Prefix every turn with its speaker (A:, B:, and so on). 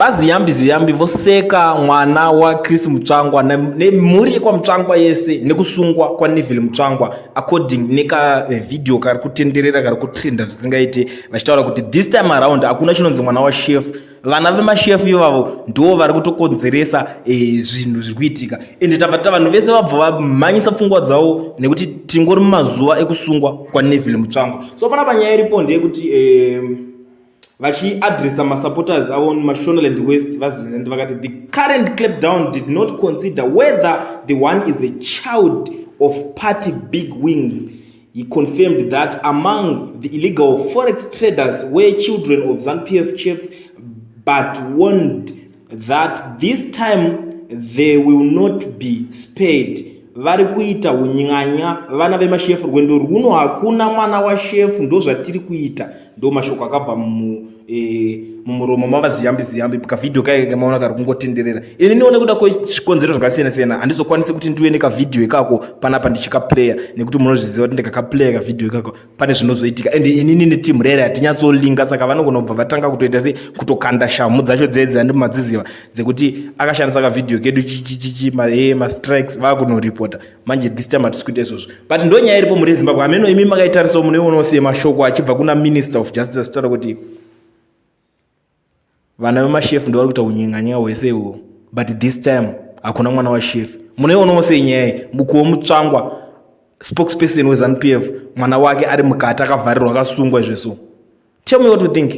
A: vaziyambi voseka mwana wa Chris Mutsvangwa nemhuri kwaMutsvangwa yese nekusungwa kwaNeville Mutsvangwa according neka video kari kutenderera kari kutrenda zvisingaite vachitaura kuti this time around hakuna chinonzi mwana wachef. Vana vemashefu ivavo ndo vari kutokonzeresa zvinhu zviri kuitika ende tabva vanhu vese vabva vamhanyisa pfungwa dzavo nekuti tingori mumazuva ekusungwa kwaNeville Mutsvangwa. So pana panyaya iripo ndeyekuti vachiadresa masupporters avo muMashonaland West vakati the current clampdown did not consider whether the one is a child of party big wings. He confirmed that among the illegal forex traders were children of ZANU-PF chiefs, but warned that this time they will not be spared. Vari kuita unyang'anya vana vemashefu rwendo runo hakuna mwana washefu ndo zvatiri kuita ndo mashoko akabva mumuromo mavaziyambi kavidhio kaike maona kari kungotenderera. Ini nione kuda kwechikonzero zvakasiyana siyana handizokwanisi kuti ndiwe nekavidhio ikako panapa ndichikaplaya nekuti munozviziva kuti ndikakaplaya kavidhio ikako pane zvinozoitika ende inini netimu rera hatinyatsolinga saka vanogona kubva vatanga kutoita se kutokanda shamu dzacho dzedzi handimadziziva dzekuti akashandisa kavidhio kedu mastrikes vakunoripota manje this time hatisi kuita izvozvo but ndo nyaya iripo muri Zimbabwe ameno imi makaitarisawo munoionawo semashoko achibva kuna minister of justice achitaura kuti vana vemashefu ndo vari kuita unyang'anya hwese ihwo but this time hakuna mwana washefu. Munoionawo senyaya mukuwo Mutsvangwa spokesperson weZANU-PF mwana wake ari mukati akavharirwa akasungwa izveso. Tell me what you think.